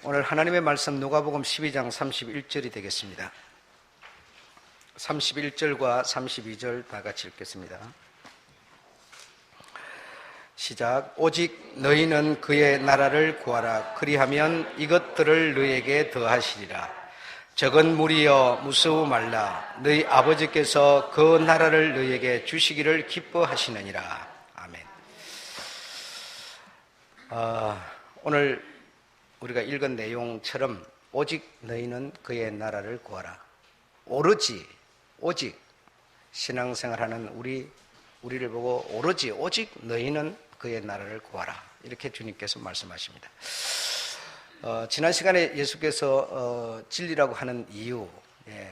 오늘 하나님의 말씀 누가복음 12장 31절이 되겠습니다. 31절과 32절 다 같이 읽겠습니다. 시작. 오직 너희는 그의 나라를 구하라. 그리하면 이것들을 너희에게 더하시리라. 적은 무리여 무서워 말라. 너희 아버지께서 그 나라를 너희에게 주시기를 기뻐하시느니라. 아멘. 오늘 우리가 읽은 내용처럼 오직 너희는 그의 나라를 구하라. 오직 신앙생활하는 우리를 보고 오직 너희는 그의 나라를 구하라. 이렇게 주님께서 말씀하십니다. 지난 시간에 예수께서 진리라고 하는 이유,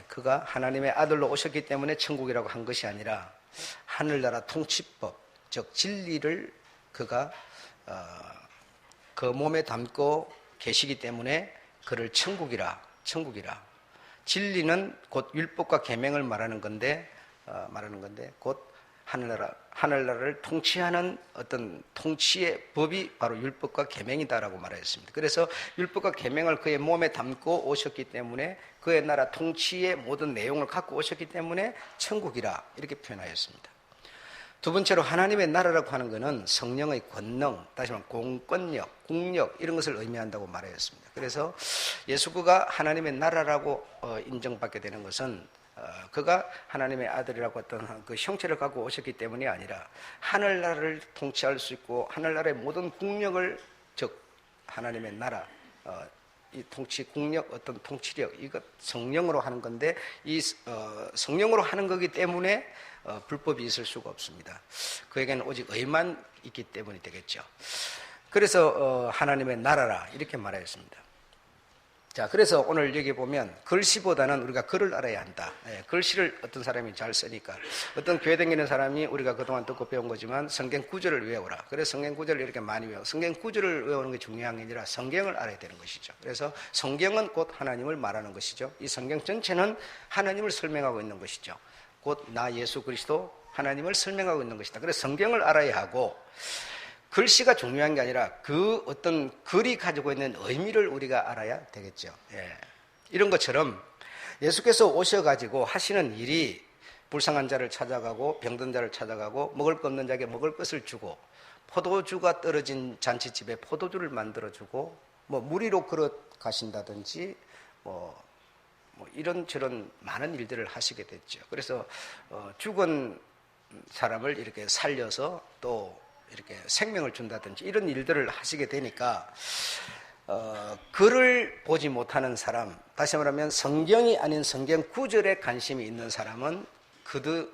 그가 하나님의 아들로 오셨기 때문에 천국이라고 한 것이 아니라 하늘나라 통치법, 즉 진리를 그가 그 몸에 담고 계시기 때문에 그를 천국이라. 진리는 곧 율법과 계명을 말하는 건데 곧 하늘나라를 통치하는 어떤 통치의 법이 바로 율법과 계명이다라고 말하였습니다. 그래서 율법과 계명을 그의 몸에 담고 오셨기 때문에 그의 나라 통치의 모든 내용을 갖고 오셨기 때문에 천국이라 이렇게 표현하였습니다. 두 번째로 하나님의 나라라고 하는 것은 성령의 권능, 다시 말하면 공권력, 국력 이런 것을 의미한다고 말하였습니다. 그래서 예수가 하나님의 나라라고 인정받게 되는 것은 그가 하나님의 아들이라고 어떤 그 형체를 갖고 오셨기 때문이 아니라 하늘나라를 통치할 수 있고 하늘나라의 모든 국력을, 즉 하나님의 나라, 이 통치 국력, 어떤 통치력, 이것 성령으로 하는 건데 이 성령으로 하는 거기 때문에 불법이 있을 수가 없습니다. 그에게는 오직 의만 있기 때문이 되겠죠. 그래서 하나님의 나라라 이렇게 말하였습니다. 자, 그래서 오늘 여기 보면 글씨보다는 우리가 글을 알아야 한다. 글씨를 어떤 사람이 잘 쓰니까 어떤 교회 다니는 사람이 우리가 그동안 듣고 배운 거지만 성경 구절을 외우라. 그래서 성경 구절을 이렇게 많이 외워. 성경 구절을 외우는 게 중요한 게 아니라 성경을 알아야 되는 것이죠. 그래서 성경은 곧 하나님을 말하는 것이죠. 이 성경 전체는 하나님을 설명하고 있는 것이죠. 곧 나 예수 그리스도 하나님을 설명하고 있는 것이다. 그래서 성경을 알아야 하고 글씨가 중요한 게 아니라 그 어떤 글이 가지고 있는 의미를 우리가 알아야 되겠죠. 이런 것처럼 예수께서 오셔가지고 하시는 일이 불쌍한 자를 찾아가고 병든 자를 찾아가고 먹을 것 없는 자에게 먹을 것을 주고 포도주가 떨어진 잔치집에 포도주를 만들어주고 무리로 걸어가신다든지 이런저런 많은 일들을 하시게 됐죠. 그래서 죽은 사람을 이렇게 살려서 또 이렇게 생명을 준다든지 이런 일들을 하시게 되니까 글을 보지 못하는 사람, 다시 말하면 성경이 아닌 성경 구절에 관심이 있는 사람은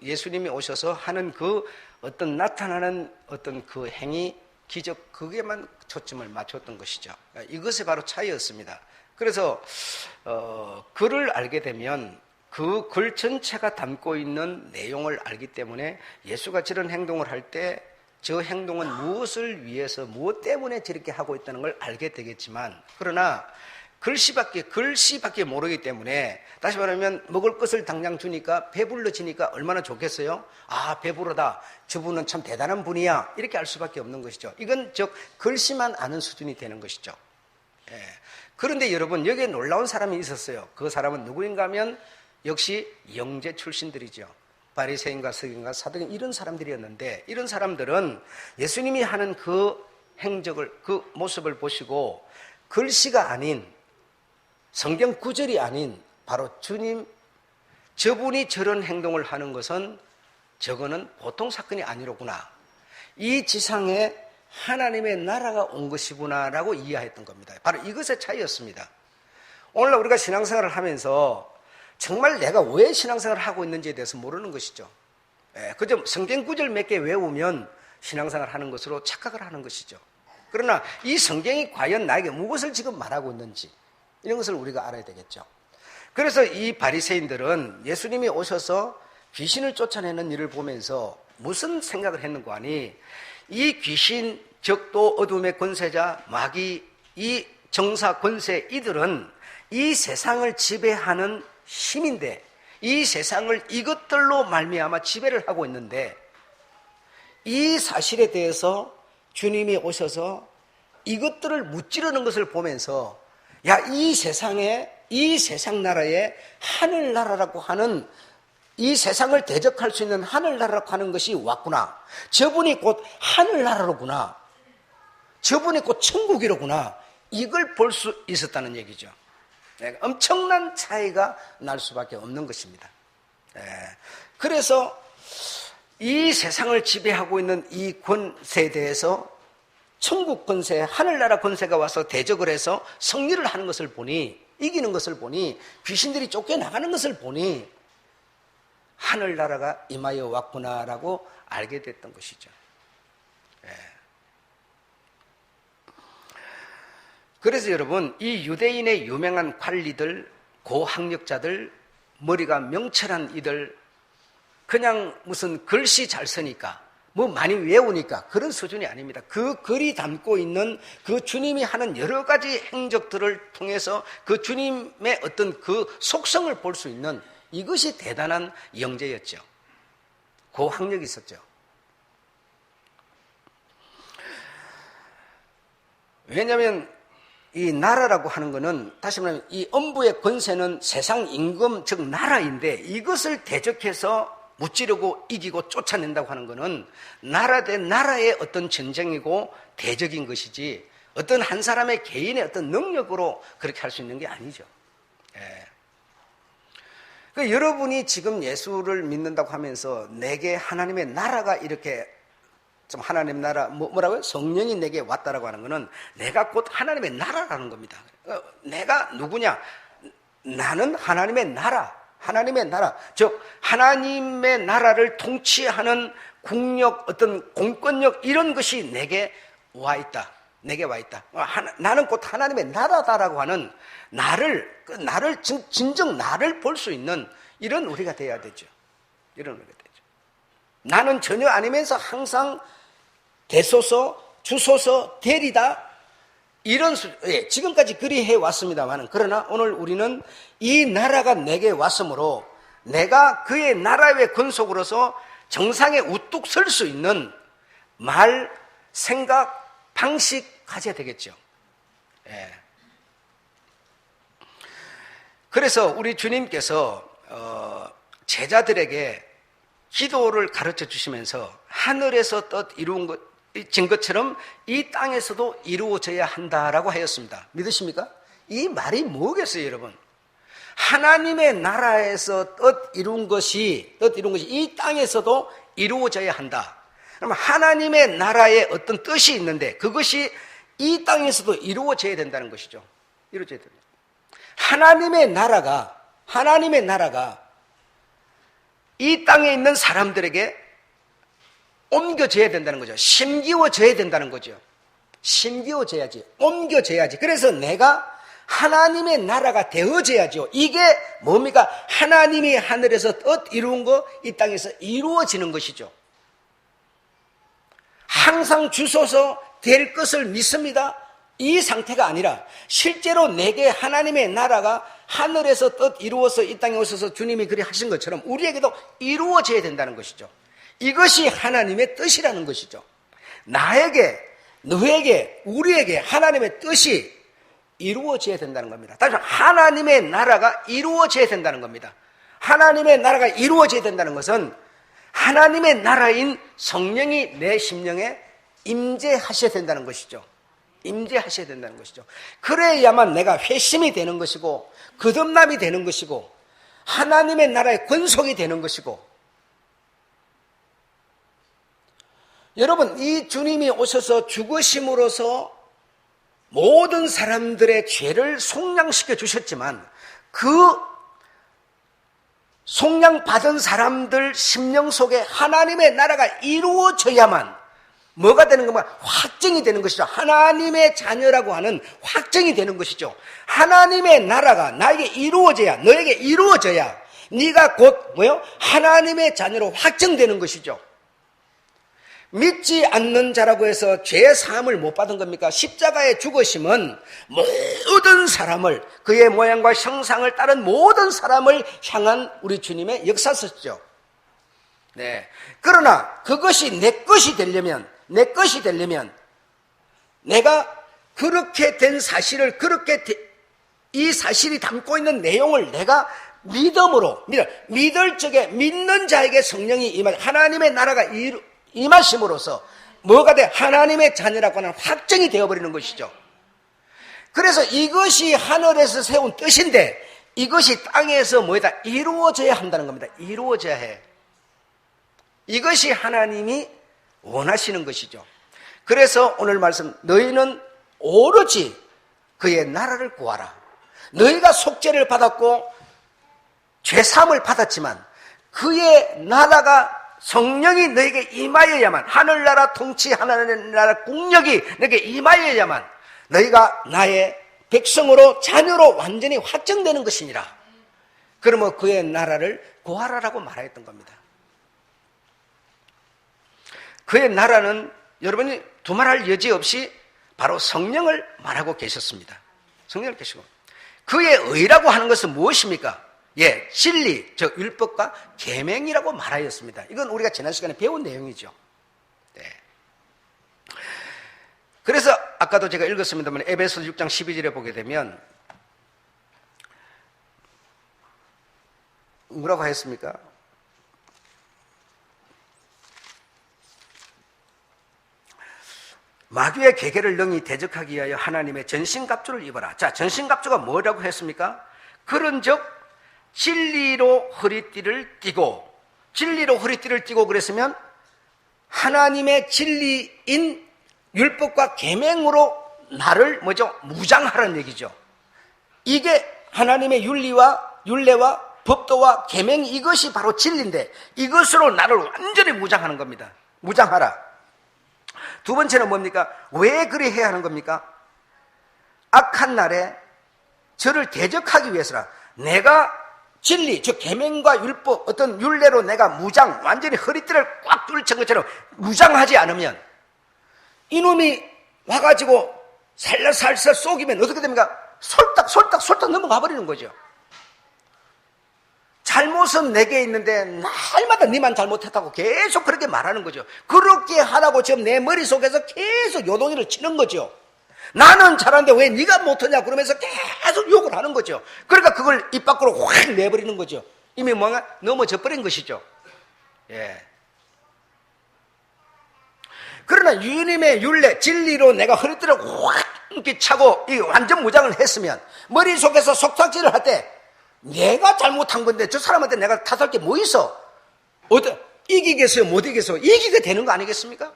예수님이 오셔서 하는 그 어떤 나타나는 어떤 그 행위, 기적, 그게만 초점을 맞췄던 것이죠. 이것이 바로 차이였습니다. 그래서 글을 알게 되면 그 글 전체가 담고 있는 내용을 알기 때문에 예수가 저런 행동을 할 때 저 행동은 무엇을 위해서, 무엇 때문에 저렇게 하고 있다는 걸 알게 되겠지만, 그러나 글씨밖에 모르기 때문에, 다시 말하면 먹을 것을 당장 주니까 배불러지니까 얼마나 좋겠어요? 아, 배부르다. 저분은 참 대단한 분이야. 이렇게 알 수밖에 없는 것이죠. 이건 즉 글씨만 아는 수준이 되는 것이죠. 그런데 여러분, 여기에 놀라운 사람이 있었어요. 그 사람은 누구인가 하면 역시 영재 출신들이죠. 바리새인과 서기관과 사두개인 이런 사람들이었는데, 이런 사람들은 예수님이 하는 그 행적을, 그 모습을 보시고 글씨가 아닌, 성경 구절이 아닌 바로 주님, 저분이 저런 행동을 하는 것은 저거는 보통 사건이 아니로구나, 이 지상에 하나님의 나라가 온 것이구나라고 이해했던 겁니다. 바로 이것의 차이였습니다. 오늘날 우리가 신앙생활을 하면서 정말 내가 왜 신앙생활을 하고 있는지에 대해서 모르는 것이죠. 그저 성경 구절 몇 개 외우면 신앙생활을 하는 것으로 착각을 하는 것이죠. 그러나 이 성경이 과연 나에게 무엇을 지금 말하고 있는지 이런 것을 우리가 알아야 되겠죠. 그래서 이 바리새인들은 예수님이 오셔서 귀신을 쫓아내는 일을 보면서 무슨 생각을 했는가 하니, 이 귀신, 즉 또 어둠의 권세자, 마귀, 이 정사 권세, 이들은 이 세상을 지배하는 힘인데, 이 세상을 이것들로 말미암아 지배를 하고 있는데, 이 사실에 대해서 주님이 오셔서 이것들을 무찌르는 것을 보면서 야, 이 세상 나라에 하늘나라라고 하는, 이 세상을 대적할 수 있는 하늘나라라고 하는 것이 왔구나. 저분이 곧 하늘나라로구나. 저분이 곧 천국이로구나. 이걸 볼 수 있었다는 얘기죠. 엄청난 차이가 날 수밖에 없는 것입니다. 그래서 이 세상을 지배하고 있는 이 권세에 대해서 천국 권세, 하늘나라 권세가 와서 대적을 해서 승리를 하는 것을 보니, 이기는 것을 보니, 귀신들이 쫓겨나가는 것을 보니 하늘나라가 임하여 왔구나라고 알게 됐던 것이죠. 그래서 여러분, 이 유대인의 유명한 관리들, 고학력자들, 머리가 명철한 이들, 그냥 무슨 글씨 잘 쓰니까, 뭐 많이 외우니까 그런 수준이 아닙니다. 그 글이 담고 있는 그 주님이 하는 여러 가지 행적들을 통해서 그 주님의 어떤 그 속성을 볼 수 있는, 이것이 대단한 영재였죠. 고학력이 있었죠. 왜냐하면 이 나라라고 하는 것은, 다시 말하면 이 엄부의 권세는 세상 임금, 즉 나라인데, 이것을 대적해서 무찌르고 이기고 쫓아낸다고 하는 것은 나라 대 나라의 어떤 전쟁이고 대적인 것이지, 어떤 한 사람의 개인의 어떤 능력으로 그렇게 할 수 있는 게 아니죠. 그러니까 여러분이 지금 예수를 믿는다고 하면서 내게 하나님의 나라가 이렇게, 좀 하나님 나라, 뭐라고요? 성령이 내게 왔다라고 하는 것은 내가 곧 하나님의 나라라는 겁니다. 내가 누구냐? 나는 하나님의 나라, 하나님의 나라, 즉 하나님의 나라를 통치하는 국력, 어떤 공권력, 이런 것이 내게 와 있다. 내게 와 있다. 나는 곧 하나님의 나라다라고 하는 나를 진정 나를 볼 수 있는 이런 우리가 돼야 되죠. 이런 우리가 되죠. 나는 전혀 아니면서 항상 대소서, 주소서, 대리다, 이런 지금까지 그리 해왔습니다만, 그러나 오늘 우리는 이 나라가 내게 왔으므로 내가 그의 나라의 권속으로서 정상에 우뚝 설 수 있는 말, 생각, 방식 가져야 되겠죠. 그래서 우리 주님께서 제자들에게 기도를 가르쳐 주시면서 하늘에서 뜻 이룬 것처럼 이 땅에서도 이루어져야 한다라고 하였습니다. 믿으십니까? 이 말이 뭐겠어요, 여러분? 하나님의 나라에서 뜻 이룬 것이 이 땅에서도 이루어져야 한다. 그러면 하나님의 나라에 어떤 뜻이 있는데 그것이 이 땅에서도 이루어져야 된다는 것이죠. 이루어져야 됩니다. 하나님의 나라가 이 땅에 있는 사람들에게 옮겨져야 된다는 거죠. 심기워져야 된다는 거죠. 심기워져야지, 옮겨져야지. 그래서 내가 하나님의 나라가 되어져야죠. 이게 뭡니까? 하나님이 하늘에서 뜻 이루은 거 이 땅에서 이루어지는 것이죠. 항상 주소서 될 것을 믿습니다. 이 상태가 아니라 실제로 내게 하나님의 나라가 하늘에서 뜻 이루어서 이 땅에 오셔서 주님이 그리 하신 것처럼 우리에게도 이루어져야 된다는 것이죠. 이것이 하나님의 뜻이라는 것이죠. 나에게, 너에게, 우리에게 하나님의 뜻이 이루어져야 된다는 겁니다. 다시 말해 하나님의 나라가 이루어져야 된다는 겁니다. 하나님의 나라가 이루어져야 된다는 것은 하나님의 나라인 성령이 내 심령에 임재하셔야 된다는 것이죠. 임재하셔야 된다는 것이죠. 그래야만 내가 회심이 되는 것이고 거듭남이 되는 것이고 하나님의 나라의 권속이 되는 것이고, 여러분, 이 주님이 오셔서 죽으심으로써 모든 사람들의 죄를 속량시켜 주셨지만 그 속량받은 사람들 심령 속에 하나님의 나라가 이루어져야만 뭐가 되는 겁니까? 확정이 되는 것이죠. 하나님의 자녀라고 하는 확정이 되는 것이죠. 하나님의 나라가 나에게 이루어져야, 너에게 이루어져야 네가 곧 하나님의 자녀로 확정되는 것이죠. 믿지 않는 자라고 해서 죄 사함을 못 받은 겁니까? 십자가의 죽으심은 모든 사람을, 그의 모양과 형상을 따른 모든 사람을 향한 우리 주님의 역사였죠. 네. 그러나 그것이 내 것이 되려면 내가 그렇게 된 사실을 그렇게 이 사실이 담고 있는 내용을 내가 믿음으로 믿을 적에 믿는 자에게 성령이 임하, 하나님의 나라가 임하심으로써 뭐가 돼? 하나님의 자녀라고 하는 확정이 되어버리는 것이죠. 그래서 이것이 하늘에서 세운 뜻인데 이것이 땅에서 뭐다? 이루어져야 한다는 겁니다. 이루어져야 해. 이것이 하나님이 원하시는 것이죠. 그래서 오늘 말씀, 너희는 오로지 그의 나라를 구하라. 너희가 속죄를 받았고 죄사함을 받았지만 그의 나라가 성령이 너에게 임하여야만, 하늘나라 통치, 하늘나라 국력이 너에게 임하여야만 너희가 나의 백성으로 자녀로 완전히 확정되는 것이니라. 그러면 그의 나라를 구하라라고 말하였던 겁니다. 그의 나라는 여러분이 두말할 여지 없이 바로 성령을 말하고 계셨습니다. 성령을 계시고 그의 의라고 하는 것은 무엇입니까? 예, 진리, 즉 율법과 계명이라고 말하였습니다. 이건 우리가 지난 시간에 배운 내용이죠. 네. 그래서 아까도 제가 읽었습니다만 에베소서 6장 12절에 보게 되면 뭐라고 하였습니까? 마귀의 계계를 능히 대적하기 위하여 하나님의 전신갑주를 입어라. 자, 전신갑주가 뭐라고 했습니까? 그런즉 진리로 허리띠를 띠고, 진리로 허리띠를 띠고 그랬으면 하나님의 진리인 율법과 계명으로 나를 뭐죠? 무장하라는 얘기죠. 이게 하나님의 율례와 법도와 계명, 이것이 바로 진리인데 이것으로 나를 완전히 무장하는 겁니다. 무장하라. 두 번째는 뭡니까? 왜 그리 해야 하는 겁니까? 악한 날에 저를 대적하기 위해서라. 내가 진리, 즉 계명과 율법, 어떤 율례로 내가 무장, 완전히 허리띠를 꽉 뚫친 것처럼 무장하지 않으면 이놈이 와가지고 살살 쏘기면 어떻게 됩니까? 솔딱 넘어가 버리는 거죠. 잘못은 내게 있는데 날마다 네만 잘못했다고 계속 그렇게 말하는 거죠. 그렇게 하라고 지금 내 머릿속에서 계속 요동이를 치는 거죠. 나는 잘하는데 왜 네가 못하냐 그러면서 계속 욕을 하는 거죠. 그러니까 그걸 입 밖으로 확 내버리는 거죠. 이미 뭔가 넘어져 버린 것이죠. 예. 그러나 주님의 율례, 진리로 내가 허리띠를 확 이렇게 차고 이 완전 무장을 했으면 머릿속에서 속삭질을 할 때 내가 잘못한 건데 저 사람한테 내가 탓할 게 뭐 있어? 이기겠어요? 못 이기겠어요? 이기게 되는 거 아니겠습니까?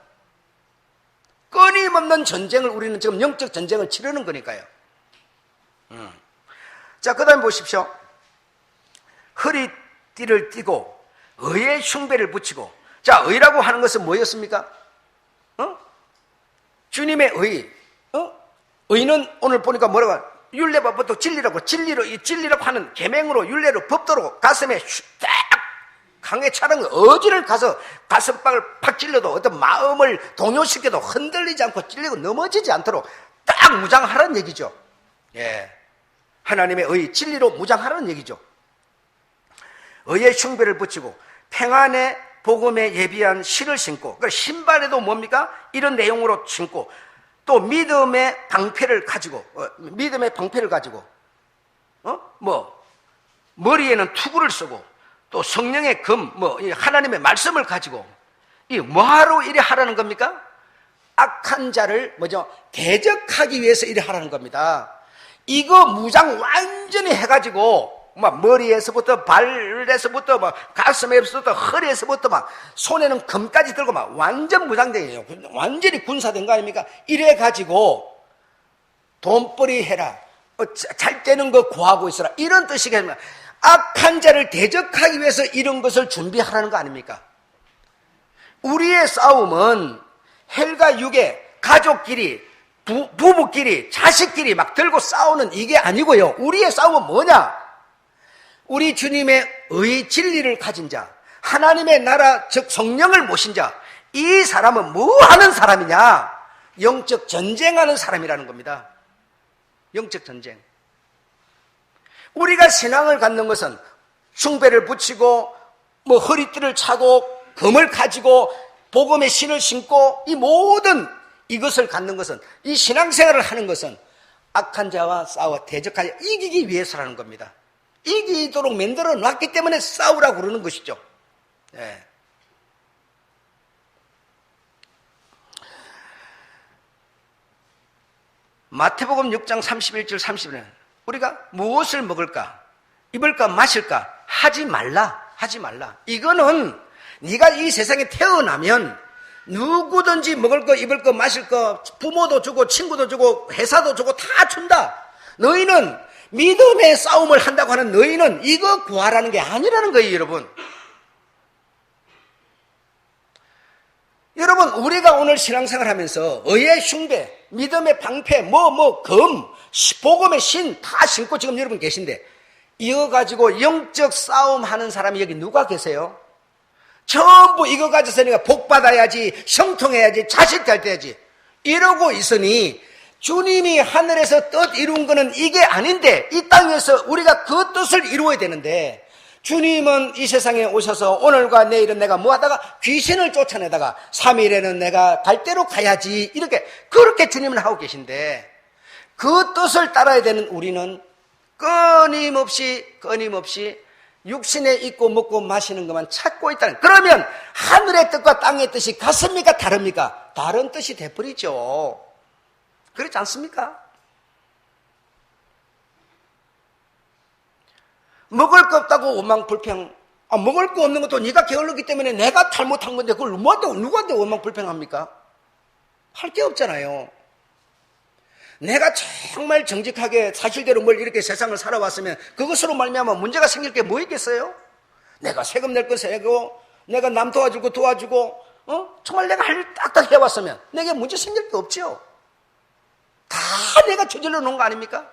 끊임없는 전쟁을 우리는 지금 영적 전쟁을 치르는 거니까요. 자, 그 다음에 보십시오. 허리띠를 띠고 의의 흉배를 붙이고, 자, 의라고 하는 것은 뭐였습니까? 주님의 의. 의는 오늘 보니까 뭐라고? 율례와 법도 진리로 이 진리라고 하는 계명으로 율례로 법도로 가슴에 딱 강에 차는 거, 어디를 가서 가슴팍을 팍 찔러도 어떤 마음을 동요시켜도 흔들리지 않고 찔리고 넘어지지 않도록 딱 무장하라는 얘기죠. 예, 하나님의 의, 진리로 무장하라는 얘기죠. 의의 흉배를 붙이고 평안의 복음에 예비한 실을 신고, 그러니까 신발에도 뭡니까? 이런 내용으로 신고, 또 믿음의 방패를 가지고, 머리에는 투구를 쓰고, 또 성령의 하나님의 말씀을 가지고, 이 뭐하러 이래 하라는 겁니까? 악한 자를 대적하기 위해서 이래 하라는 겁니다. 이거 무장 완전히 해가지고, 머리에서부터 발에서부터 가슴에서부터 허리에서부터 손에는 금까지 들고 완전 무장대예요. 완전히 군사된 거 아닙니까? 이래 가지고 돈벌이 해라, 잘 되는 거 구하고 있어라, 이런 뜻이겠습니다. 악한 자를 대적하기 위해서 이런 것을 준비하라는 거 아닙니까? 우리의 싸움은 헬과 육의 가족끼리, 부부끼리, 자식끼리 들고 싸우는 이게 아니고요. 우리의 싸움은 뭐냐? 우리 주님의 의, 진리를 가진 자, 하나님의 나라, 즉 성령을 모신 자, 이 사람은 뭐 하는 사람이냐? 영적 전쟁하는 사람이라는 겁니다. 영적 전쟁. 우리가 신앙을 갖는 것은 숭배를 붙이고 허리띠를 차고 금을 가지고 복음의 신을 신고 이 모든 이것을 갖는 것은, 이 신앙생활을 하는 것은 악한 자와 싸워 대적하여 이기기 위해서라는 겁니다. 이기도록 만들어 놨기 때문에 싸우라고 그러는 것이죠. 예. 마태복음 6장 31절 30절은 우리가 무엇을 먹을까, 입을까, 마실까 하지 말라. 이거는 네가 이 세상에 태어나면 누구든지 먹을 거, 입을 거, 마실 거, 부모도 주고 친구도 주고 회사도 주고 다 준다. 너희는 믿음의 싸움을 한다고 하는 너희는 이거 구하라는 게 아니라는 거예요, 여러분. 여러분, 우리가 오늘 신앙생활 하면서 의의 흉배, 믿음의 방패, 검, 복음의 신 다 신고 지금 여러분 계신데 이거 가지고 영적 싸움 하는 사람이 여기 누가 계세요? 전부 이거 가져서 내가 복 받아야지, 형통해야지, 자식 잘 돼야지 이러고 있으니 주님이 하늘에서 뜻 이룬 거는 이게 아닌데 이 땅에서 우리가 그 뜻을 이루어야 되는데 주님은 이 세상에 오셔서 오늘과 내일은 내가 뭐 하다가 귀신을 쫓아내다가 3일에는 내가 갈 대로 가야지 이렇게 그렇게 주님은 하고 계신데 그 뜻을 따라야 되는 우리는 끊임없이 육신에 있고 먹고 마시는 것만 찾고 있다는. 그러면 하늘의 뜻과 땅의 뜻이 같습니까? 다릅니까? 다른 뜻이 돼버리죠. 그렇지 않습니까? 먹을 거 없다고 원망불평. 먹을 거 없는 것도 네가 게을르기 때문에 내가 잘못한 건데 그걸 누구한테 원망불평합니까? 할 게 없잖아요. 내가 정말 정직하게 사실대로 뭘 이렇게 세상을 살아왔으면 그것으로 말미암아 문제가 생길 게 뭐 있겠어요? 내가 세금 낼 거 세고 내가 남 도와줄 거 도와주고 정말 내가 할 일 딱딱 해왔으면 내게 문제 생길 게 없죠. 다 내가 저질러 놓은 거 아닙니까?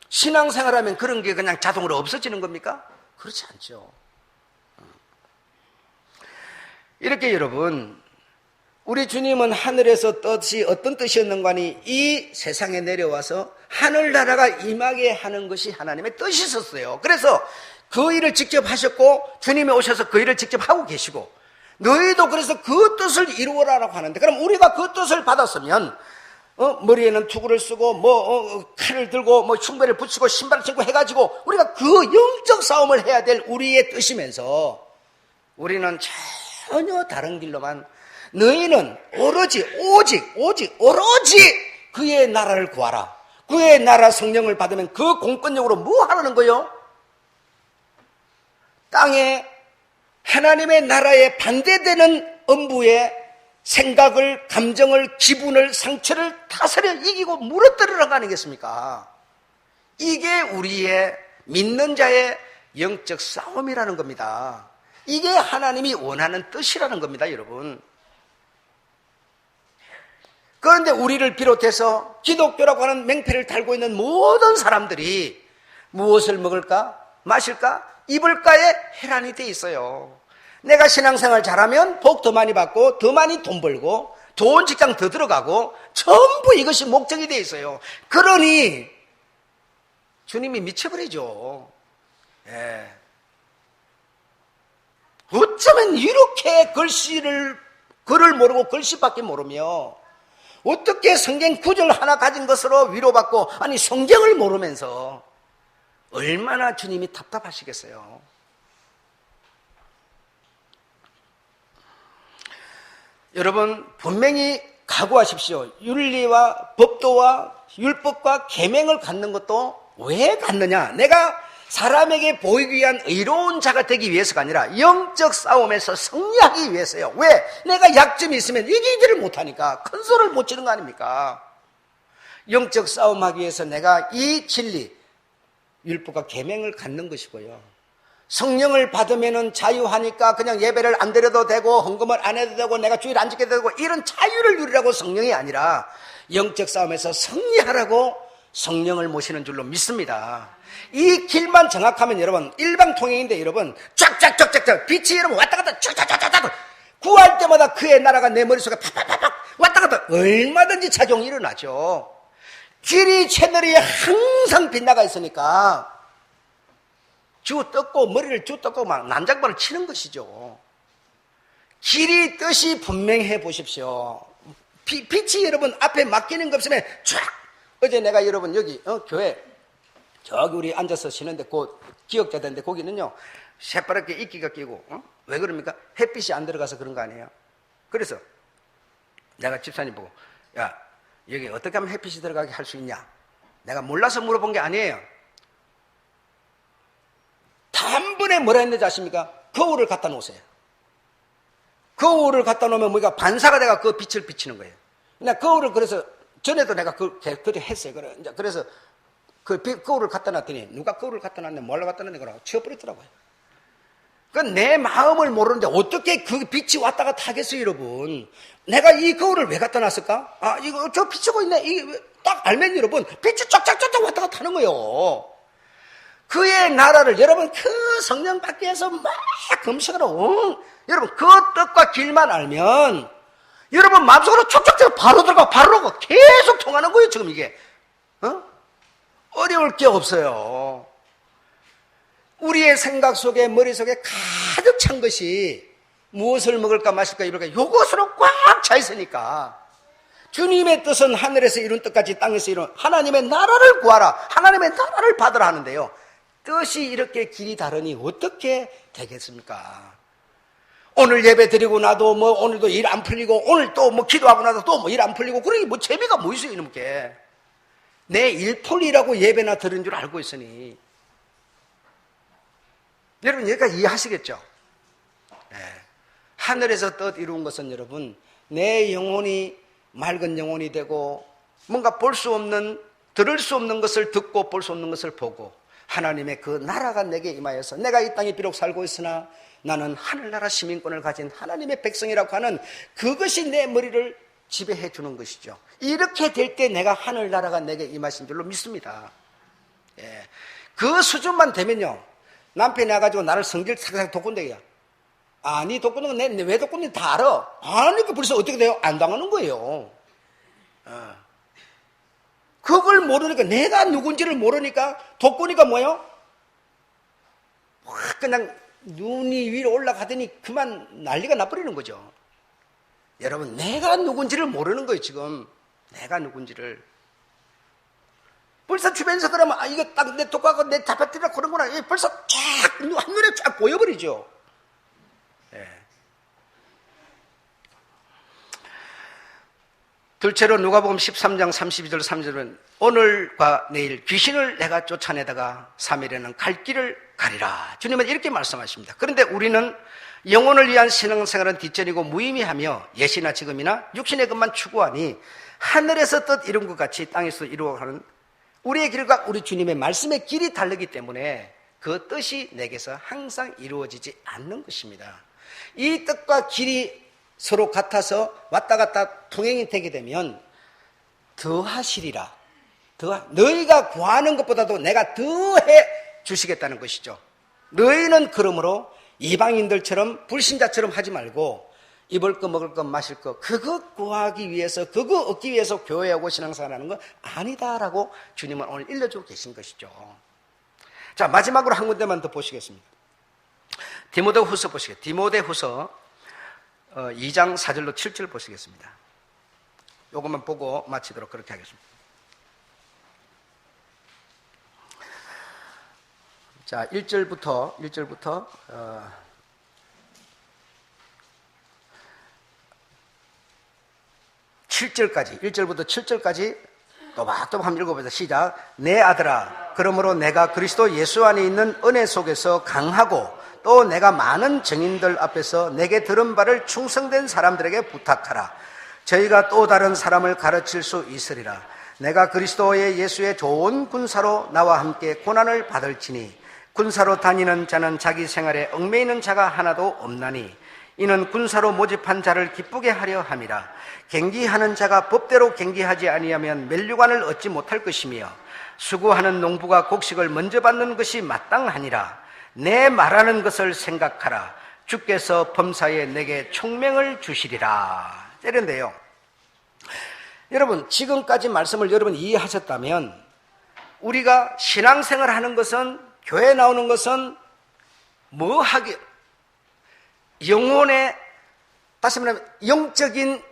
신앙생활하면 그런 게 그냥 자동으로 없어지는 겁니까? 그렇지 않죠. 이렇게 여러분, 우리 주님은 하늘에서 뜻이 어떤 뜻이었는가니 이 세상에 내려와서 하늘나라가 임하게 하는 것이 하나님의 뜻이었어요. 그래서 그 일을 직접 하셨고 주님이 오셔서 그 일을 직접 하고 계시고 너희도 그래서 그 뜻을 이루어라라고 하는데 그럼 우리가 그 뜻을 받았으면 머리에는 투구를 쓰고 칼을 들고 흉배를 붙이고 신발을 신고 해가지고 우리가 그 영적 싸움을 해야 될 우리의 뜻이면서 우리는 전혀 다른 길로만 너희는 오로지 그의 나라를 구하라. 그의 나라 성령을 받으면 그 공권력으로 뭐 하라는 거요? 땅에 하나님의 나라에 반대되는 음부의 생각을, 감정을, 기분을, 상처를 다스려 이기고 무너뜨리라는 거 아니겠습니까? 이게 우리의 믿는 자의 영적 싸움이라는 겁니다. 이게 하나님이 원하는 뜻이라는 겁니다, 여러분. 그런데 우리를 비롯해서 기독교라고 하는 맹패를 달고 있는 모든 사람들이 무엇을 먹을까, 마실까, 입을까에 해란이 돼 있어요. 내가 신앙생활 잘하면 복 더 많이 받고 더 많이 돈 벌고 좋은 직장 더 들어가고 전부 이것이 목적이 돼 있어요. 그러니 주님이 미쳐버리죠. 예. 어쩌면 이렇게 글을 모르고 글씨밖에 모르며 어떻게 성경 구절 하나 가진 것으로 위로받고 아니 성경을 모르면서 얼마나 주님이 답답하시겠어요. 여러분 분명히 각오하십시오. 윤리와 법도와 율법과 계명을 갖는 것도 왜 갖느냐? 내가 사람에게 보이기 위한 의로운 자가 되기 위해서가 아니라 영적 싸움에서 승리하기 위해서요. 왜? 내가 약점이 있으면 이기지를 못하니까 큰 소리를 못 지는 거 아닙니까? 영적 싸움하기 위해서 내가 이 진리, 율법과 계명을 갖는 것이고요. 성령을 받으면 자유하니까 그냥 예배를 안 드려도 되고 헌금을 안 해도 되고 내가 주일 안 지켜도 되고 이런 자유를 누리라고 성령이 아니라 영적 싸움에서 승리하라고 성령을 모시는 줄로 믿습니다. 이 길만 정확하면 여러분 일방통행인데 여러분 쫙쫙쫙쫙 빛이 여러분 왔다 갔다 쫙쫙쫙쫙 구할 때마다 그의 나라가 내 머릿속에 팍팍팍팍 왔다 갔다 얼마든지 작용이 일어나죠. 길이 채널이 항상 빗나가 있으니까 머리를 주 뜯고 막 난장발을 치는 것이죠. 길이 뜻이 분명해 보십시오. 빛이 여러분 앞에 맡기는 것 없으면 쫙. 어제 내가 여러분 여기 교회 저기 우리 앉아서 쉬는데 그 기억자들인데 거기는요 새파랗게 이끼가 끼고 왜 그럽니까? 햇빛이 안 들어가서 그런 거 아니에요? 그래서 내가 집사님 보고 야 여기 어떻게 하면 햇빛이 들어가게 할 수 있냐? 내가 몰라서 물어본 게 아니에요. 단번에 뭐라 했는지 아십니까? 거울을 갖다 놓으세요. 거울을 갖다 놓으면 뭐가 반사가 돼가 그 빛을 비치는 거예요. 나 거울을 그래서 전에도 내가 그렇게 했어요. 그래서 그 거울을 갖다 놨더니 누가 거울을 갖다 놨네 뭘로 갖다 놨네 그러고 치워버렸더라고요. 그 내 마음을 모르는데 어떻게 그 빛이 왔다 갔다 하겠어요, 여러분? 내가 이 거울을 왜 갖다 놨을까? 아, 이거 저 비치고 있네. 이게 딱 알면 여러분 빛이 쫙쫙쫙쫙 왔다 갔다 하는 거예요. 그의 나라를 여러분 그 성령 밖에서 막 금식하러 여러분 그 뜻과 길만 알면 여러분 마음속으로 촉촉촉 바로 들어가 바로 나가 계속 통하는 거예요. 지금 이게 어려울 게 없어요. 우리의 생각 속에 머릿속에 가득 찬 것이 무엇을 먹을까 마실까 입을까 이것으로 꽉 차 있으니까 주님의 뜻은 하늘에서 이룬 뜻까지 땅에서 이룬 하나님의 나라를 구하라 하나님의 나라를 받으라 하는데요. 뜻이 이렇게 길이 다르니 어떻게 되겠습니까? 오늘 예배 드리고 나도 뭐 오늘도 일 안 풀리고 오늘 또 뭐 기도하고 나도 또 뭐 일 안 풀리고 그러니 뭐 재미가 뭐 있어요 이놈께. 내 일 풀리라고 예배나 드린 줄 알고 있으니 여러분 여기까지 이해하시겠죠? 네. 하늘에서 뜻 이룬 것은 여러분 내 영혼이 맑은 영혼이 되고 뭔가 볼 수 없는 들을 수 없는 것을 듣고 볼 수 없는 것을 보고 하나님의 그 나라가 내게 임하여서 내가 이 땅에 비록 살고 있으나 나는 하늘나라 시민권을 가진 하나님의 백성이라고 하는 그것이 내 머리를 지배해 주는 것이죠. 이렇게 될 때 내가 하늘나라가 내게 임하신 줄로 믿습니다. 예. 그 수준만 되면요 남편이 나가지고 나를 성질 사사삭 돋군대기야. 아니 돋구는 건 왜 돋구는지 다 알아. 아니까 벌써 어떻게 돼요? 안 당하는 거예요. 그걸 모르니까 내가 누군지를 모르니까 돋구니까 뭐예요? 그냥 눈이 위로 올라가더니 그만 난리가 나버리는 거죠. 여러분 내가 누군지를 모르는 거예요 지금. 내가 누군지를 벌써 주변에서 그러면 이거 딱 내 독하고 내 잡아뜨리라 그런구나 벌써 쫙 한눈에 쫙 보여버리죠. 예. 둘째로 누가복음 13장 32절 3절은 오늘과 내일 귀신을 내가 쫓아내다가 3일에는 갈 길을 가리라. 주님은 이렇게 말씀하십니다. 그런데 우리는 영혼을 위한 신앙생활은 뒷전이고 무의미하며 예시나 지금이나 육신의 것만 추구하니 하늘에서 뜻 이룬 것 같이 땅에서 이루어가는 우리의 길과 우리 주님의 말씀의 길이 다르기 때문에 그 뜻이 내게서 항상 이루어지지 않는 것입니다. 이 뜻과 길이 서로 같아서 왔다 갔다 통행이 되게 되면 더하시리라. 너희가 구하는 것보다도 내가 더해 주시겠다는 것이죠. 너희는 그러므로 이방인들처럼 불신자처럼 하지 말고 입을 거 먹을 거 마실 거 그거 구하기 위해서 그거 얻기 위해서 교회에 오고 신앙생활하는 건 아니다라고 주님은 오늘 일러주고 계신 것이죠. 자 마지막으로 한 군데만 더 보시겠습니다. 디모데후서 보시겠습니다. 디모데후서 2장 4절로 7절 보시겠습니다. 요것만 보고 마치도록 그렇게 하겠습니다. 자 1절부터 7절까지 1절부터 7절까지 또박또박 한번 읽어보자. 시작. 내 아들아 그러므로 내가 그리스도 예수 안에 있는 은혜 속에서 강하고 또 내가 많은 증인들 앞에서 내게 들은 바를 충성된 사람들에게 부탁하라. 저희가 또 다른 사람을 가르칠 수 있으리라. 내가 그리스도의 예수의 좋은 군사로 나와 함께 고난을 받을지니 군사로 다니는 자는 자기 생활에 얽매이는 자가 하나도 없나니 이는 군사로 모집한 자를 기쁘게 하려 함이라. 경기하는 자가 법대로 경기하지 아니하면 면류관을 얻지 못할 것이며 수고하는 농부가 곡식을 먼저 받는 것이 마땅하니라. 내 말하는 것을 생각하라. 주께서 범사에 내게 총명을 주시리라. 이런데요. 여러분 지금까지 말씀을 여러분 이해하셨다면 우리가 신앙생활 하는 것은 교회 나오는 것은 뭐 하기 영혼의 다시 말하면 영적인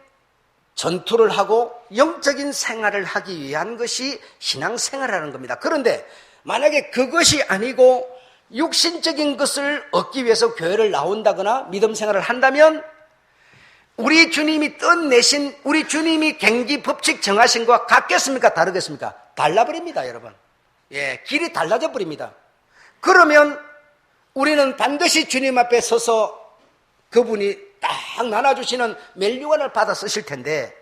전투를 하고 영적인 생활을 하기 위한 것이 신앙생활이라는 겁니다. 그런데 만약에 그것이 아니고 육신적인 것을 얻기 위해서 교회를 나온다거나 믿음 생활을 한다면 우리 주님이 뜻내신, 우리 주님이 경기 법칙 정하신 것과 같겠습니까? 다르겠습니까? 달라버립니다, 여러분. 예, 길이 달라져 버립니다. 그러면 우리는 반드시 주님 앞에 서서 그분이 딱 나눠주시는 멸류관을 받아 쓰실 텐데,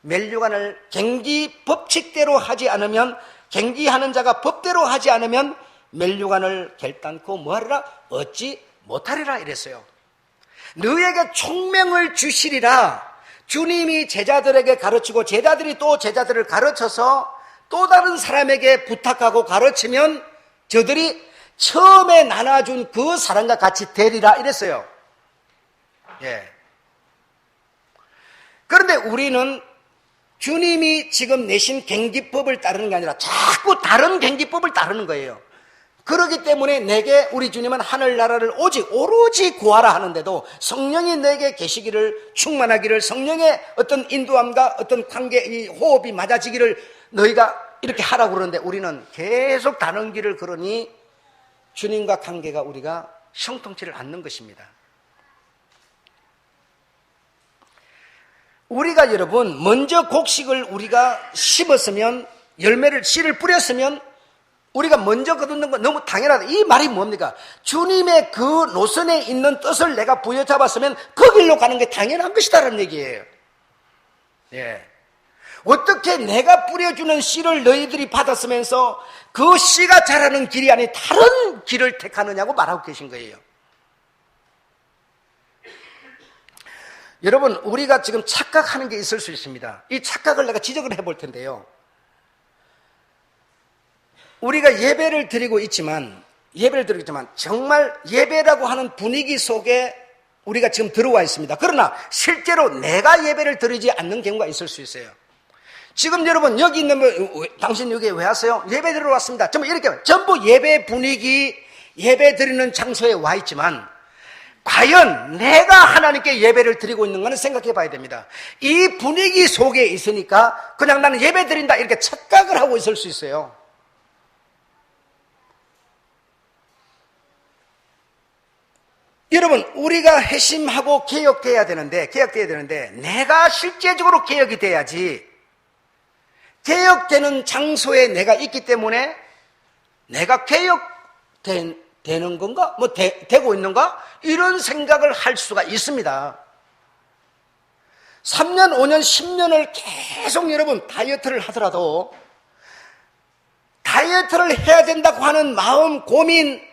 멸류관을 경기 법칙대로 하지 않으면, 경기하는 자가 법대로 하지 않으면 멸류관을 결단코 뭐하리라? 얻지 못하리라 이랬어요. 너에게 총명을 주시리라. 주님이 제자들에게 가르치고 제자들이 또 제자들을 가르쳐서 또 다른 사람에게 부탁하고 가르치면 저들이 처음에 나눠준 그 사람과 같이 되리라 이랬어요. 예. 그런데 우리는 주님이 지금 내신 경기법을 따르는 게 아니라 자꾸 다른 경기법을 따르는 거예요. 그렇기 때문에 내게 우리 주님은 하늘나라를 오로지 구하라 하는데도 성령이 내게 계시기를, 충만하기를, 성령의 어떤 인도함과 어떤 관계, 이 호흡이 맞아지기를 너희가 이렇게 하라고 그러는데 우리는 계속 다른 길을 걸으니 주님과 관계가 우리가 형통치를 않는 것입니다. 우리가 여러분 먼저 곡식을 우리가 심었으면, 열매를 씨를 뿌렸으면 우리가 먼저 거두는 건 너무 당연하다. 이 말이 뭡니까? 주님의 그 노선에 있는 뜻을 내가 부여잡았으면 그 길로 가는 게 당연한 것이다라는 얘기예요. 예. 어떻게 내가 뿌려주는 씨를 너희들이 받았으면서 그 씨가 자라는 길이 아닌 다른 길을 택하느냐고 말하고 계신 거예요. 여러분, 우리가 지금 착각하는 게 있을 수 있습니다. 이 착각을 내가 지적을 해볼 텐데요. 우리가 예배를 드리고 있지만 정말 예배라고 하는 분위기 속에 우리가 지금 들어와 있습니다. 그러나 실제로 내가 예배를 드리지 않는 경우가 있을 수 있어요. 지금 여러분 여기 있는 분, 당신 여기 왜 왔어요? 예배 드리러 왔습니다. 전부 이렇게 전부 예배 분위기, 예배 드리는 장소에 와 있지만 과연 내가 하나님께 예배를 드리고 있는가는 생각해 봐야 됩니다. 이 분위기 속에 있으니까 그냥 나는 예배 드린다 이렇게 착각을 하고 있을 수 있어요. 여러분, 우리가 회심하고 개혁돼야 되는데 내가 실제적으로 개혁이 돼야지. 개혁되는 장소에 내가 있기 때문에 내가 개혁되는 건가? 되고 있는가? 이런 생각을 할 수가 있습니다. 3년, 5년, 10년을 계속 여러분 다이어트를 하더라도 다이어트를 해야 된다고 하는 마음, 고민,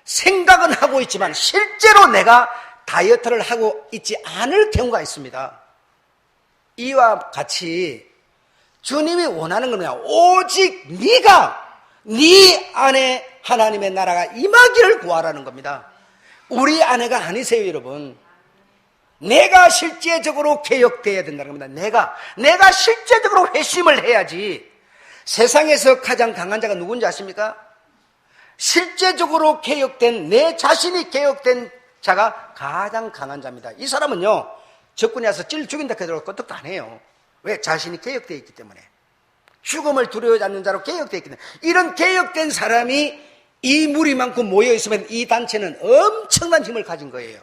생각은 하고 있지만 실제로 내가 다이어트를 하고 있지 않을 경우가 있습니다. 이와 같이 주님이 원하는 건 뭐냐? 오직 네 안에 하나님의 나라가 임하기를 구하라는 겁니다. 우리 아내가 아니세요, 여러분. 내가 실제적으로 개혁되어야 된다는 겁니다. 내가 실제적으로 회심을 해야지. 세상에서 가장 강한 자가 누군지 아십니까? 실제적으로 개혁된, 내 자신이 개혁된 자가 가장 강한 자입니다. 이 사람은요, 적군이 와서 찔 죽인다 해도 끄떡도 안 해요. 왜? 자신이 개혁되어 있기 때문에. 죽음을 두려워하지 않는 자로 개혁되어 있기 때문에. 이런 개혁된 사람이 이 무리만큼 모여있으면 이 단체는 엄청난 힘을 가진 거예요.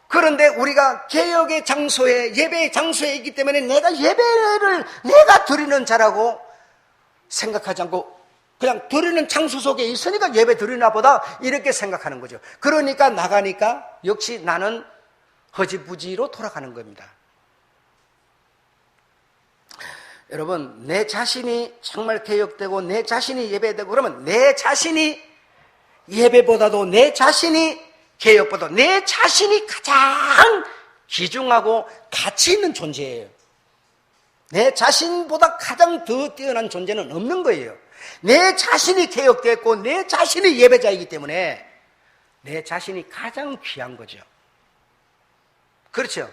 그런데 우리가 개혁의 장소에, 예배의 장소에 있기 때문에 내가 예배를 내가 드리는 자라고 생각하지 않고 그냥 드리는 장소 속에 있으니까 예배 드리나 보다 이렇게 생각하는 거죠. 그러니까 나가니까 역시 나는 허지부지로 돌아가는 겁니다. 여러분, 내 자신이 정말 개혁되고 내 자신이 예배되고 그러면 내 자신이 예배보다도 내 자신이 개혁보다 내 자신이 가장 귀중하고 가치 있는 존재예요. 내 자신보다 가장 더 뛰어난 존재는 없는 거예요. 내 자신이 개혁됐고 내 자신이 예배자이기 때문에 내 자신이 가장 귀한 거죠. 그렇죠?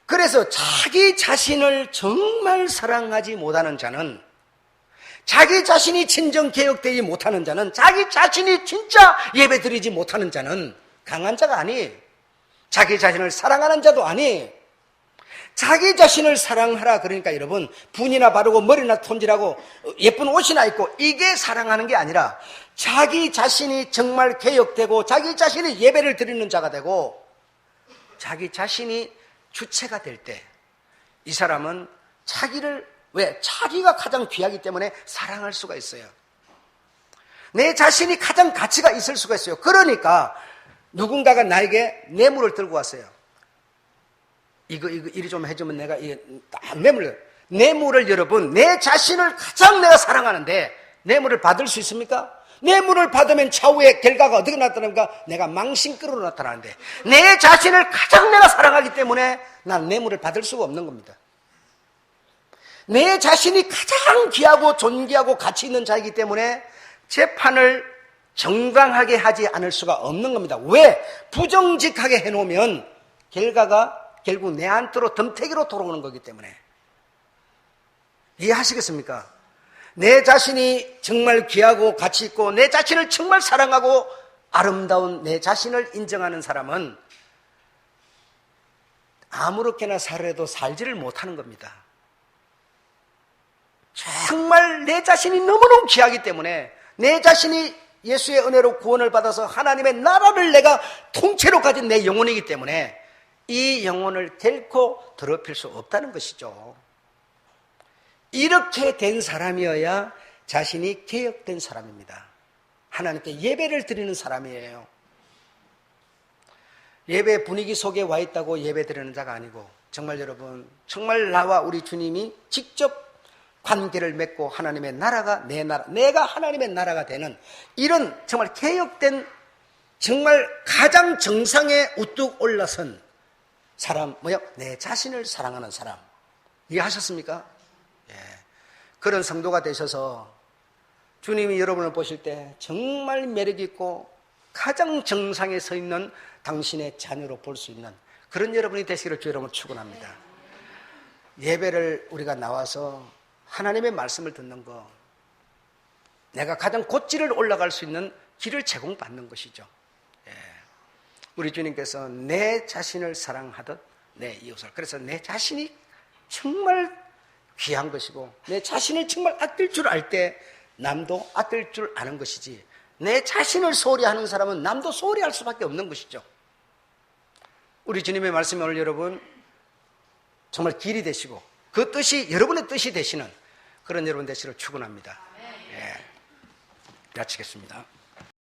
그래서 자기 자신을 정말 사랑하지 못하는 자는, 자기 자신이 진정 개혁되지 못하는 자는, 자기 자신이 진짜 예배드리지 못하는 자는 강한 자가 아니에요. 자기 자신을 사랑하는 자도 아니에요. 자기 자신을 사랑하라. 그러니까 여러분, 분이나 바르고 머리나 손질하고 예쁜 옷이나 입고 이게 사랑하는 게 아니라 자기 자신이 정말 개혁되고 자기 자신이 예배를 드리는 자가 되고 자기 자신이 주체가 될 때 이 사람은 자기를, 왜? 자기가 가장 귀하기 때문에 사랑할 수가 있어요. 내 자신이 가장 가치가 있을 수가 있어요. 그러니까 누군가가 나에게 뇌물을 들고 왔어요. 이거 이리 좀 해주면 내가 뇌물을 여러분, 내 자신을 가장 내가 사랑하는데 뇌물을 받을 수 있습니까? 뇌물을 받으면 차후에 결과가 어떻게 나타납니까? 내가 망신거리로 나타나는데 내 자신을 가장 내가 사랑하기 때문에 난 뇌물을 받을 수가 없는 겁니다. 내 자신이 가장 귀하고 존귀하고 가치 있는 자이기 때문에 재판을 정당하게 하지 않을 수가 없는 겁니다. 왜? 부정직하게 해놓으면 결과가 결국 내 안으로 덤태기로 돌아오는 거기 때문에. 이해하시겠습니까? 내 자신이 정말 귀하고 가치 있고 내 자신을 정말 사랑하고 아름다운 내 자신을 인정하는 사람은 아무렇게나 살아도 살지를 못하는 겁니다. 정말 내 자신이 너무너무 귀하기 때문에 내 자신이 예수의 은혜로 구원을 받아서 하나님의 나라를 내가 통째로 가진 내 영혼이기 때문에 이 영혼을 결코 더럽힐 수 없다는 것이죠. 이렇게 된 사람이어야 자신이 개혁된 사람입니다. 하나님께 예배를 드리는 사람이에요. 예배 분위기 속에 와 있다고 예배 드리는 자가 아니고 정말 여러분, 정말 나와 우리 주님이 직접 관계를 맺고 하나님의 나라가 내 나라, 내가 하나님의 나라가 되는 이런 정말 개혁된 정말 가장 정상에 우뚝 올라선 사람, 내 자신을 사랑하는 사람. 이해하셨습니까? 예. 그런 성도가 되셔서 주님이 여러분을 보실 때 정말 매력있고 가장 정상에 서 있는 당신의 자녀로 볼 수 있는 그런 여러분이 되시기를 주 여러분 축원합니다. 예배를 우리가 나와서 하나님의 말씀을 듣는 거, 내가 가장 곧질을 올라갈 수 있는 길을 제공받는 것이죠. 예. 우리 주님께서 내 자신을 사랑하듯 내 이웃을, 그래서 내 자신이 정말 귀한 것이고 내 자신을 정말 아낄 줄 알 때 남도 아낄 줄 아는 것이지, 내 자신을 소홀히 하는 사람은 남도 소홀히 할 수밖에 없는 것이죠. 우리 주님의 말씀이 오늘 여러분 정말 길이 되시고 그 뜻이 여러분의 뜻이 되시는 그런 여러분 되시기를 축원합니다. 예. 마치겠습니다.